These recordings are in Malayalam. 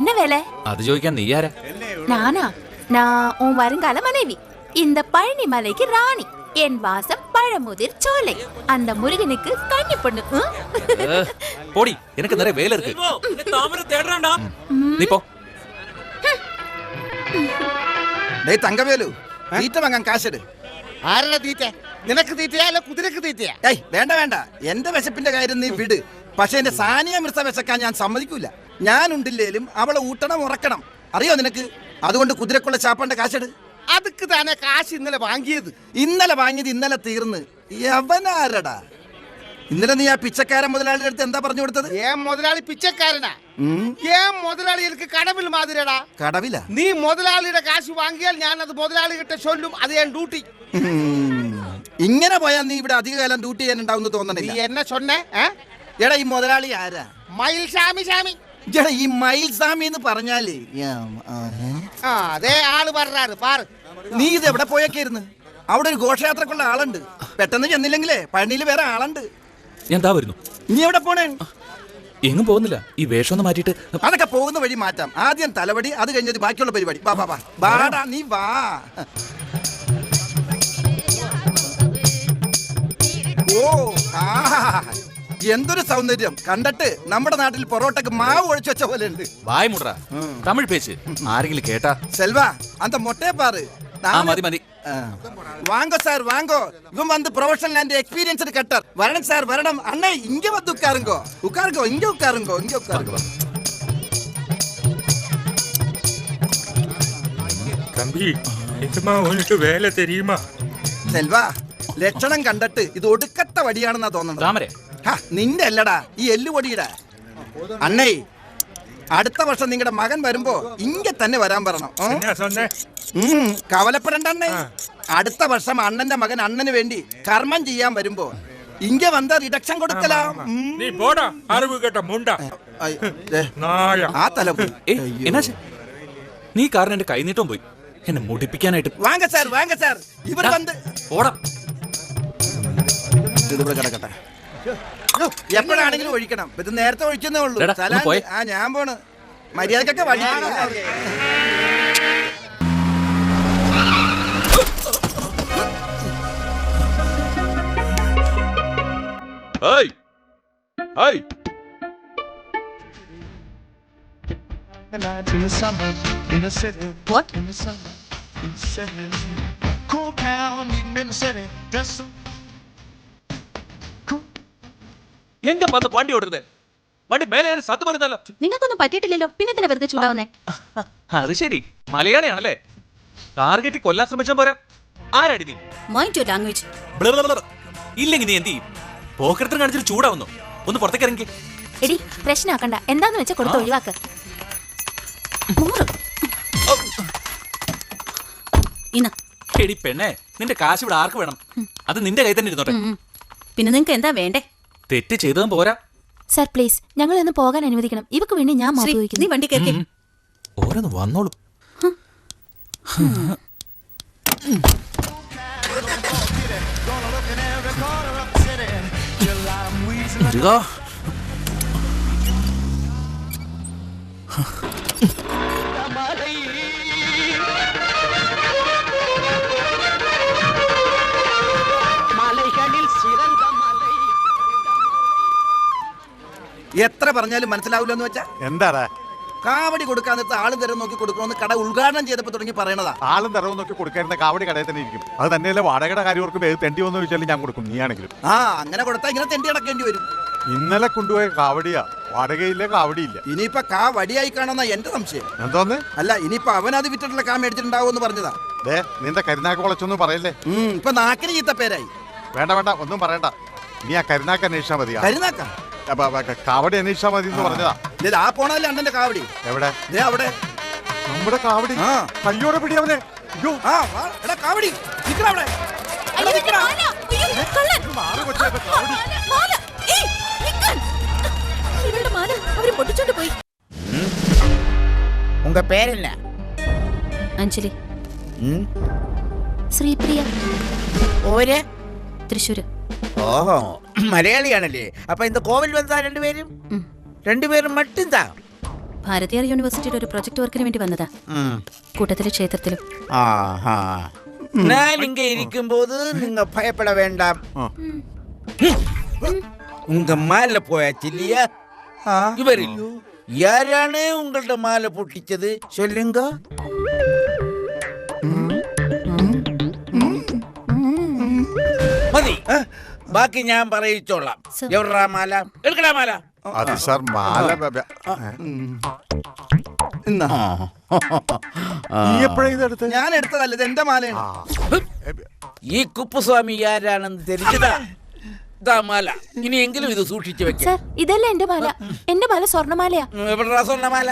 என்ன வேலை? அது ஜோதிക്കാൻ நீ யாரா? நானா? நான் உன் வருங்கால மனைவி. இந்த பழனி மலைக்கு ராணி. என் வாசம் பழமுதிர் சோலை. அந்த முருகனுக்கு கன்னி பொண்ணு. போடி, எனக்கு நிறைய வேலை இருக்கு. தாமரை தேடுறான்டா. நீ போ. டேய் தங்கவேலு, തീറ്റ വാങ്ങാൻ കാശെടു. ആരുടെ തീറ്റ? നിനക്ക് തീറ്റയാ അല്ല കുതിരക്ക് തീറ്റയാ? ഏയ് വേണ്ട വേണ്ട, എന്റെ വിശപ്പിന്റെ കാര്യം നീ വിട്. പക്ഷെ എന്റെ സാനിയ മിർസ വിശക്കാൻ ഞാൻ സമ്മതിക്കൂല. ഞാൻ ഉണ്ടില്ലേലും അവളെ ഊട്ടണം ഉറക്കണം, അറിയോ നിനക്ക്? അതുകൊണ്ട് കുതിരക്കുള്ള ചാപ്പന്റെ കാശെടു. അതുക്ക് തന്നെ കാശ് ഇന്നലെ വാങ്ങിയത്. ഇന്നലെ വാങ്ങിയത് ഇന്നലെ തീർന്ന്. യവനാരടാ ഇന്നലെ നീ ആ പിച്ചക്കാരൻ മുതലാളിയുടെ അടുത്ത് എന്താ പറഞ്ഞു കൊടുത്തത്? ഏൻ മുതലാളി പിച്ചക്കാരനാ? ഏൻ മുതലാളി എനിക്ക് കടവിൽ മാതിരടാ. കടവില? നീ മുതലാളിയുടെ കാശ് വാങ്ങിയാൽ ഞാൻ അത് മുതലാളി കിട്ട ചൊല്ലും. അത് ഞാൻ ഡ്യൂട്ടി. ഇങ്ങനെ പോയാൽ നീ ഇവിടെ അധികകാലം ഡ്യൂട്ടി ചെയ്യാനുണ്ടാവും തോന്നണില്ല. നീ എന്നെ ചൊന്നെ? എടാ ഈ മുതലാളി ആരാ? മയിൽ സ്വാമി സ്വാമി. എടാ ഈ മയിൽ സ്വാമി എന്ന് പറഞ്ഞാല് അതേ ആള് പറഞ്ഞാറ് പാറ്. നീ ഇത് എവിടെ പോയേക്കായിരുന്നു? അവിടെ ഒരു ഘോഷയാത്രക്കുള്ള ആളുണ്ട്. പെട്ടെന്ന് ചെന്നില്ലെങ്കിലേ പഴനിയിൽ വേറെ ആളുണ്ട്. ഞാൻ താ വരുന്നു. നീ എവിടെ പോണേ? എങ്ങും പോകുന്നില്ല. ഈ വേഷം ഒന്ന് മാറ്റിയിട്ട് അതൊക്കെ പോകുന്ന വഴി മാറ്റാം. ആദ്യം തലവടി, അത് കഴിഞ്ഞത് ബാക്കിയുള്ള പരിപാടി. വാ വാ വാ വാടാ, നീ വാ. ഓ എന്തൊരു സൗന്ദര്യം! കണ്ടിട്ട് നമ്മുടെ നാട്ടിൽ പൊറോട്ടക്ക് മാവ് ഒഴിച്ചു വെച്ച പോലെ ഉണ്ട്. വായ മുടറ, തമിഴ് പേച്ച് ആരെങ്കിലും കേട്ടാ? செல்வா, அந்த மொட்டையை பாரு. மதி மதி. வாங்கோ சார் வாங்கோ. இவன் வந்து ப்ரொஃபஷனல் அண்ட் எக்ஸ்பீரியன்ஸ்டு கட்டர். வரணும் சார் வரணும். அண்ணே இங்க வந்து உட்காருங்கோ உட்காருங்கோ, இங்க உட்காருங்கோ, இங்க உட்காருங்கோ. தம்பி, நிஜமா உனக்கு வேலை தெரியுமா? செல்வா, ലക്ഷണം കണ്ടിട്ട് ഇത് ഒടുക്കത്തെ വടിയാണെന്നാ തോന്നുന്നത്. താമരെ നിന്റെ അല്ലടാ, ഈ എല്ലുപൊടിയുടെ. അണ്ണേ, അടുത്ത വർഷം നിങ്ങളുടെ മകൻ വരുമ്പോ ഇങ്ങ തന്നെ വരാൻ പറയണം. കവലപ്പെടണ്ടേ. അടുത്ത വർഷം അണ്ണന്റെ മകൻ അണ്ണന് വേണ്ടി കർമ്മം ചെയ്യാൻ വരുമ്പോ ഇങ്ങ വന്ന റിഡക്ഷൻ കൊടുക്കലാം. നീ പോടാ അറിവ് കേട്ട മുണ്ട. ആ തല എന്നാ നീ കാരണം എന്റെ കൈനീട്ടം പോയി എന്നെ മുടിപ്പിക്കാനായിട്ട്. വാങ്ങ സാർ വാങ്ങ സാർ. ഇവർ വന്ന് ഓടാം. കിടക്കട്ടെ. എപ്പോഴാണെങ്കിലും ഒഴിക്കണം. ഇത് നേരത്തെ ഒഴിക്കുന്നേ ഉള്ളൂ. ആ ഞാൻ പോണ്. മര്യാദക്കൊക്കെ വഴി. In the summer, in the city. What? In the summer, in the city. Cool town, in the city. Dress so cool. എങ്ക വന്ന് വണ്ടി ഓടുന്നത്? വണ്ടി മേലെ സത്യം പറഞ്ഞല്ലോ. നിങ്ങൾക്കൊന്നും പറ്റിയിട്ടില്ലല്ലോ, പിന്നെ തന്നെ വെറുതെ ചൂടാവുന്നേ. അത് ശരി, മലയാളിയാണല്ലേ. ടാർഗറ്റ് കൊല്ലാൻ ശ്രമിച്ചാൽ പോരാ. ആരാടി നീ? Mind your language. ഇല്ലെങ്കിൽ നീ എന്ത് ചെയ്യും? പോക്കരത്തിന് കാണിച്ചിട്ട് ചൂടാവുന്നു. ഒന്ന് പുറത്തേക്ക് ഇറങ്ങി. എടി പ്രശ്നമാക്കണ്ട, എന്താന്ന് വെച്ചാ കൊടുത്ത് ഒഴിവാക്ക്. എടി പെണ്ണേ, നിന്റെ കാശ് ഇവിടെ ആർക്ക് വേണം? അത് നിന്റെ കൈ തന്നെ ഇരുന്നോട്ടെ. പിന്നെ നിങ്ങൾക്ക് എന്താ വേണ്ടേ? തെറ്റ് ചെയ്തതും പോരാ. സർ പ്ലീസ്, ഞങ്ങൾ ഒന്ന് പോകാൻ അനുവദിക്കണം. ഇവക്ക് വേണ്ടി ഞാൻ നീ വണ്ടി കേൾക്കേ. ഓരോന്ന് വന്നോളും. എത്ര പറഞ്ഞാലും മനസ്സിലാവില്ലെന്ന് വെച്ചാ എന്താടാ? കാവടി കൊടുക്കാൻ നേരത്തെ ആളും തരം നോക്കി കൊടുക്കണമെന്ന് കട ഉദ്ഘാടനം ചെയ്തപ്പോ തുടങ്ങി പറയണതാ. ആളും തരവും നോക്കി കൊടുക്കായിരുന്ന കാവടി കടയിൽ തന്നെ ഇരിക്കും. അത് തന്നെയല്ലേ വാടകയുടെ കാര്യവർക്ക് തെണ്ടി വന്നു ചോദിച്ചാലും ഞാൻ കൊടുക്കും. നീയാണെങ്കിലും അങ്ങനെ കൊടുത്താൽ ഇങ്ങനെ തെണ്ടി അടക്കേണ്ടി വരും. ഇന്നലെ കൊണ്ടുപോയ കാവടിയാ, വാടകയില്ല, കാവടിയില്ല. ഇനിയിപ്പൊ കാ വടിയായി കാണുന്ന എന്റെ സംശയം. എന്തോന്ന്? അല്ല, ഇനിയിപ്പൊ അവനത് വിറ്റിട്ടുള്ള കാ മേടിച്ചിട്ടുണ്ടാവോന്ന് പറഞ്ഞതാ. നിന്റെ കരുനാക്ക് വളച്ചൊന്നും പറയല്ലേ. ഇപ്പൊ നാക്കിന് ചീത്ത പേരായി. വേണ്ട വേണ്ട, ഒന്നും പറയണ്ട. നീ ആ കരുനാക്ക് അന്വേഷിച്ചാ മതി. കരുനാക്ക കാവടി അന്വേഷിച്ചാ മതി എന്ന് പറഞ്ഞതാ. ആ പോണല്ലേ അണ്ണന്റെ കാവടി? എവിടെ? അവിടെ നമ്മുടെ കാവടി. കയ്യോടെ പിടി അവനെ. കാവടി ഉങ്ക പേരെന്ന? അഞ്ജലി. ശ്രീപ്രിയ. ഓര്? തൃശ്ശൂര്. ഓഹോ, മലയാളിയാണല്ലേ. അപ്പൊ ഇന്ന് കോവിൽ വന്നാ രണ്ടുപേരും മട്ടും താ. ഭാരതീയർ യൂണിവേഴ്സിറ്റിയുടെ ഒരു പ്രൊജക്ട് വർക്കിന് വേണ്ടി വന്നതാ. കൂട്ടത്തിലെ ക്ഷേത്രത്തിലും. நான் இங்க இருக்கும்போது நீங்க பயப்பட வேண்டாம். உங்க மாலை போயாச்சு இல்லையா? இவரில் யாரானே உங்கள்ட்ட மாலை பொட்டிச்சது சொல்லுங்க. മതി, ബാക്കി ഞാൻ പറയിച്ചോളാം. എവിടാ മാല? എടുക്കടാ മാല. അത് സാർ മാല എന്നാ നീ എപ്പോഴാ ഇതെടുത്ത്? ഞാൻ എടുത്തതല്ല, ഇത് എന്റെ മാലയാണ്. ഈ കുപ്പുസ്വാമി ആരാണെന്ന് தெரிஞ்சதா? ദാ മാല, ഇനിയെങ്കിലും ഇത് സൂക്ഷിച്ചു വെക്ക. സർ, ഇതല്ല എന്റെ മാല. എന്റെ മാല സ്വർണ്ണമാലയാ. എവിടാ സ്വർണ്ണമാല?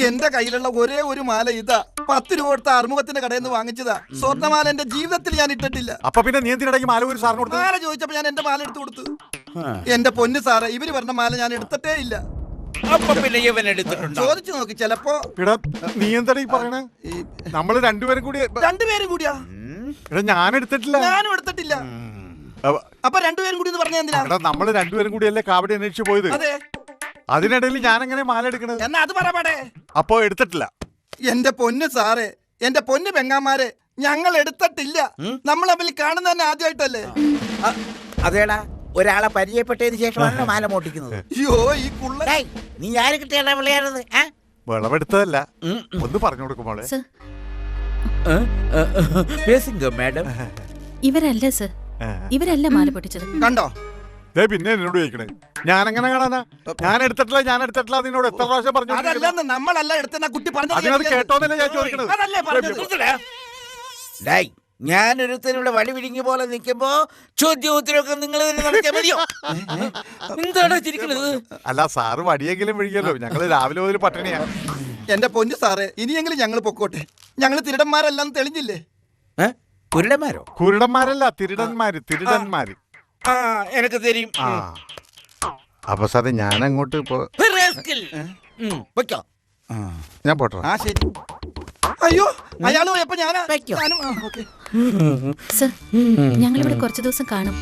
എന്റെ കയ്യിലുള്ള ഒരേ ഒരു മാല ഇതാ. 10 രൂപ കൊടുത്ത അറുമുഖത്തിന്റെ കടയിൽ നിന്ന് വാങ്ങിച്ചതാ. സ്വർണ്ണമാല എന്റെ ജീവിതത്തിൽ ഞാൻ ഇട്ടിട്ടില്ല. അപ്പൊ പിന്നെ നീ എന്തിനിടയ്ക്ക് മാല ഒരു സാറിന് കൊടുത്തു? മാല ചോദിച്ചപ്പോ ഞാൻ എന്റെ മാല എടുത്തു കൊടുത്തു. എന്റെ പൊന്ന് സാറേ, ഇവര് പറഞ്ഞ മാല ഞാൻ എടുത്തിട്ടേ ഇല്ല. അപ്പൊ പിന്നെ ഇവൻ എടുത്തിട്ടുണ്ടോ? ചോദിച്ചു നോക്കി, ചിലപ്പോ. എടാ നീ എന്താ ഈ പറയണേ? നമ്മള് രണ്ടുപേരും കൂടി. രണ്ടുപേരും കൂടിയാ? എടാ ഞാൻ എടുത്തിട്ടില്ല. ഞാനും എടുത്തിട്ടില്ല. അപ്പൊ രണ്ടുപേരും കൂടി എന്ന് പറഞ്ഞ എന്തിനാ? എടാ നമ്മള് രണ്ടുപേരും കൂടിയല്ലേ കാവടി അന്വേഷിച്ചു പോയത്. അതെ. അതിനിടയിൽ ഞാൻ എങ്ങനെ മാല എടുക്കണത്? എന്നാ അത് പറയട്ടെ. അപ്പോ എടുത്തിട്ടില്ല. എന്റെ പൊന്ന് സാറേ, എന്റെ പൊന്ന് പെങ്ങാമാരെ, ഞങ്ങൾ എടുത്തിട്ടില്ല. നമ്മൾ തമ്മിൽ കാണുന്ന തന്നെ ആദ്യമായിട്ടല്ലേ? അതേടാ, ഒരാളെ പരിചയപ്പെട്ടതിന് ശേഷമാണ് മാല മോട്ടിക്കുന്നത്. അയ്യോ ഈ കുള്ള. നീ ആര് കിട്ടിയാ വിളയാടുന്നത്? വിളവെടുത്തതല്ല, ഒന്ന് പറഞ്ഞു കൊടുക്കുമ്പോളെ. സർ, പേസിംഗോ മാഡം? ഇവരല്ല സർ, ഇവരല്ല മാല പൊട്ടിച്ചത്. കണ്ടോ? പിന്നെ എന്നോട് ചോദിക്കണേ, ഞാൻ എങ്ങനെ കാണാനാ? ഞാൻ എടുത്തിട്ടില്ല നിന്നോട് എത്ര പ്രാവശ്യം പറഞ്ഞു? അതല്ലെന്ന്, നമ്മളല്ല എടുത്തെന്ന കുട്ടി അതിനത് പറഞ്ഞത്. കേട്ടോന്നല്ലേ ഞാൻ ചോദിക്കണത്. അതല്ലേ പറഞ്ഞത്. ഞാനൊരുത്തരുടെ വടി വിഴുങ്ങി പോലെ നിൽക്കുമ്പോ ചോദ്യോത്തരമൊക്കെ നിങ്ങൾ നടത്തിയാൽ മതിയോ? എന്താണ് ചിരിക്കുന്നത്? അല്ല സാറ് വടിയെങ്കിലും വിഴിക്കല്ലോ, ഞങ്ങള് രാവിലെ മുതൽ പട്ടിണിയാ. എന്റെ പൊന്ന് സാറേ, ഇനിയെങ്കിലും ഞങ്ങൾ പൊക്കോട്ടെ. ഞങ്ങൾ തിരുടന്മാരെല്ലാം തെളിഞ്ഞില്ലേ? കുരുടന്മാരോ? കുരുടന്മാരല്ല, തിരുടന്മാര്. എനക്ക് തരും. അപ്പൊ സാറേ ഞാൻ അങ്ങോട്ട് ഞാൻ പോട്ടോ. ആ ശരി. അയ്യോ, അയാള് പോയപ്പോ ഞാനും. സർ, ഞങ്ങളിവിടെ കുറച്ചു ദിവസം കാണും.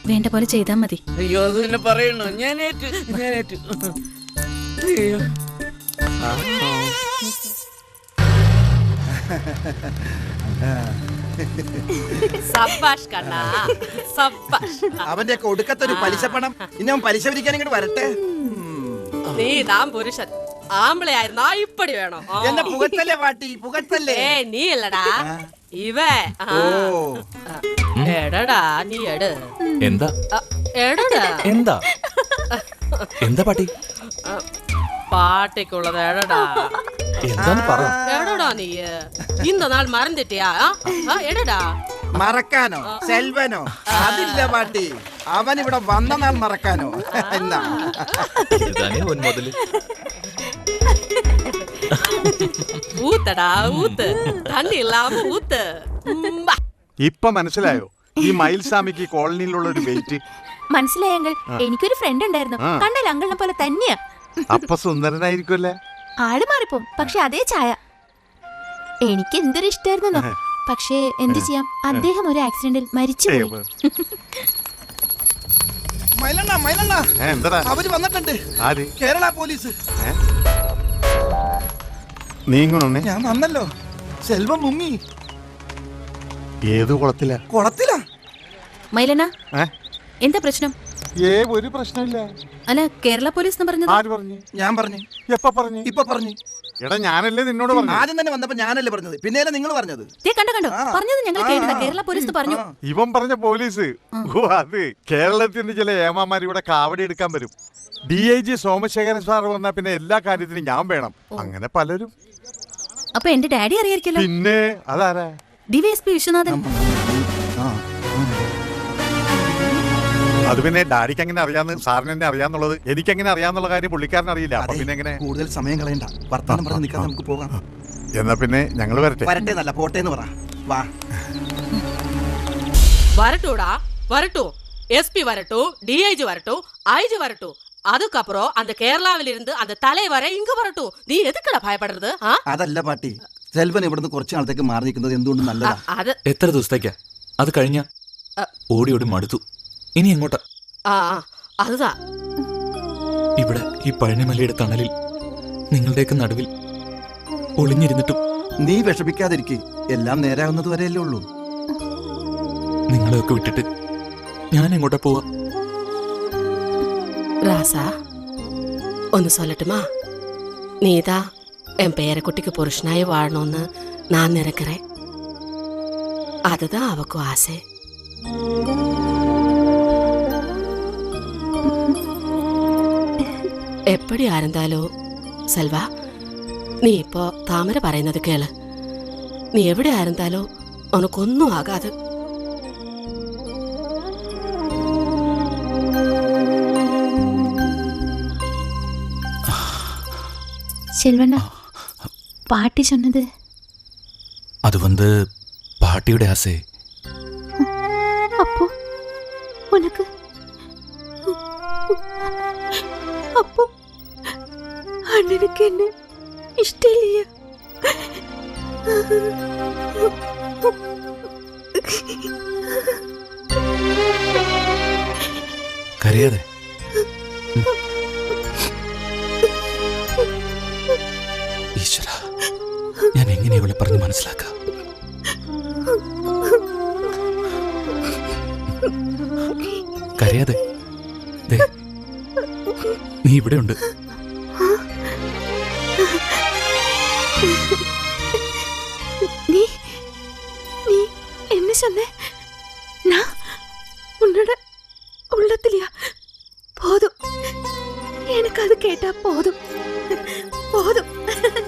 വേണ്ട പോലെ ചെയ്താൽ മതി. അയ്യോ, അത് തന്നെ പറയണോ? ഞാനേറ്റു. അയ്യോ. സബ്ബാഷ് കണ്ണാ, സബ്ബാഷ്. അവന്റെ ഒക്കെ ഒടുക്കത്തൊരു പലിശ പണം. ഇനി അവൻ പലിശ പിരിക്കാൻ ഇങ്ങോട്ട് വരട്ടെ. നീ താൻ പുരുഷൻ. ആമ്പിളെ ആയിരുന്നാ ഇപ്പടി വേണോ? എന്നെ പുകത്തല്ലേ പാട്ടി, പുകത്തല്ലേ? നീ അല്ലടാ ഇവ. എടടാ നീ എട്. എന്താ എടടാ. എന്താ എന്താ പാട്ടി? പാട്ടിക്കുള്ളത് എടടാ. എന്താന്ന് പറ. എടടാ നീ ഇന്ന നാൾ മറന്നിട്ടിയാ? എടടാ. മറക്കാനോ? സെൽവനോ? അതില്ല പാട്ടി. അവൻ ഇവിടെ വന്ന നാൾ മറക്കാനോ? എന്നാ ഊത്തടാ ഊത്ത്. തണ്ണി ഇല്ലാമ ഊത്ത്. ഇപ്പൊ മനസ്സിലായോ ഈ മയിൽസ്വാമിക്ക് കോളനിയിലുള്ള ഒരു വെയിറ്റ്? മനസ്സിലായെങ്കിൽ എനിക്കൊരു ഫ്രണ്ട് ഉണ്ടായിരുന്നു. കണ്ടാൽ അങ്കിളിനെ പോലെ തന്നെയാ. അപ്പൊ സുന്ദരനായിരിക്കുമല്ലേ? ആള് മാറിപ്പോം, പക്ഷെ അതേ ചായ. എനിക്ക് എന്തൊരു ഇഷ്ടായിരുന്നോ. പക്ഷേ എന്ത് ചെയ്യാം, അദ്ദേഹം ഒരു ആക്സിഡന്റിൽ മരിച്ചുപോയി. എന്താ അവര് വന്നിട്ടുണ്ട്. ആര്? കേരള പോലീസ്. നീങ്ങണേ. ഞാൻ വന്നല്ലോ. സെൽവം മുങ്ങി. ഏത് കുളത്തിലാ? കുളത്തിലാ. മൈലന, എന്താ പ്രശ്നം? ഒരു പ്രശ്നമില്ല. അല്ല, കേരള പോലീസ് പറഞ്ഞത്? ആര് പറഞ്ഞു? ഞാൻ പറഞ്ഞു. എപ്പ പറഞ്ഞു? ഇപ്പൊ പറഞ്ഞു. എടാ ഞാനല്ലേ നിന്നോട് പറഞ്ഞു. ആദ്യം തന്നെ വന്നപ്പോ ഞാനല്ലേ പറഞ്ഞത്, പിന്നെയല്ലേ നിങ്ങൾ പറഞ്ഞത്? കണ്ടോ പറഞ്ഞത് ഞങ്ങൾ കേട്ടതാ. കേരള പോലീസ് പറഞ്ഞു. ഇവൻ പറഞ്ഞ പോലീസ്. ഓ അത് കേരളത്തിൽ നിന്ന് ചില ഏമാമാർ ഇവിടെ കാവടി എടുക്കാൻ വരും. DIG സോമശേഖരൻ സാർ വന്നാ പിന്നെ എല്ലാ കാര്യത്തിനും ഞാൻ വേണം. അങ്ങനെ പലരും. അപ്പൊ എന്റെ ഡാഡി അറിയായിരിക്കല്ലോ. പിന്നെ അതാരാ? DYSP വിശ്വനാഥൻ. അത് പിന്നെ ഡാഡിക്ക് എങ്ങനെ അറിയാന്ന് സാറിന് എന്നെ അറിയാന്നുള്ളത് എനിക്ക് എങ്ങനെ അറിയാന്നുള്ള കാര്യം പുള്ളിക്കാരൻ അറിയില്ല. അപ്പൊ പിന്നെ എങ്ങനെ? കൂടുതൽ സമയം കളയണ്ട, വർത്താനം പറഞ്ഞ് നിൽക്കാൻ നമുക്ക് പോകാം. എന്നാ പിന്നെ ഞങ്ങൾ വരട്ടെ. വരട്ടെ എന്നല്ല, പോട്ടെ എന്ന് പറ. വാ. வரட்டுடா வரட்டும். SP வரட்டும், DIG வரட்டும், IG வரட்டும். அதுக்கப்புறம் அந்த கேரளாவில இருந்து அந்த தலைவரை இங்க வரட்டும். നീ എതുക്കടാ ഭയപ്പെടുന്നത്? അതല്ല പാട്ടി, സെൽവൻ ഇവിടുന്ന് കുറച്ച് നാളത്തേക്ക് മാറി നിൽക്കുന്നത് എന്തുകൊണ്ട് നല്ലതാ. അത് എത്ര ദിവസത്തേക്കാ? അത് കഴിഞ്ഞ ഓടി ഓടി മടുത്തു. ഇനി എങ്ങോട്ടാ? அதுதான் ഇവിടെ ഈ പഴനിമലയുടെ തണലിൽ നിങ്ങളുടെയൊക്കെ നടുവിൽ ഒളിഞ്ഞിരുന്നിട്ടും നീ വിഷമിക്കാതിരിക്കെ, എല്ലാം നേരാവുന്നത് വരെയല്ലേ ഉള്ളൂ. നിങ്ങളെയൊക്കെ വിട്ടിട്ട് ഞാൻ എങ്ങോട്ടാ പോവാ? ராசா ഒന്ന് சொல்லட்டுமா? நீதா என் பேரக்குட்டிக்கு புருஷனாய் வாழணும்னு நான் நினைக்கிறேன். அதுதான் அவக்கும் ஆசை. എപ്പടി ആയിരുന്നാലോ സെൽവ, നീ ഇപ്പോ താമര പറയുന്നത് കേള്. നീ എവിടെ ആയിരുന്നാലോ ഉനക്കൊന്നും ആകാതെ. செல்வண்ணா, பாட்டி சொன்னது அது பாட்டியோட ஆசை. அப்போ உனக்கு அப்போ அண்ணனுக்கு என்ன இஷ்டம் இல்லையா? കരയാതെ. ഈശ്വര, ഞാൻ എങ്ങനെ ഇവളെ പറഞ്ഞ് മനസ്സിലാക്കാം? കരയാതെ. ദേ, നീ ഇവിടെ ഉണ്ട്. நீ நீ என்ன சொன்ன?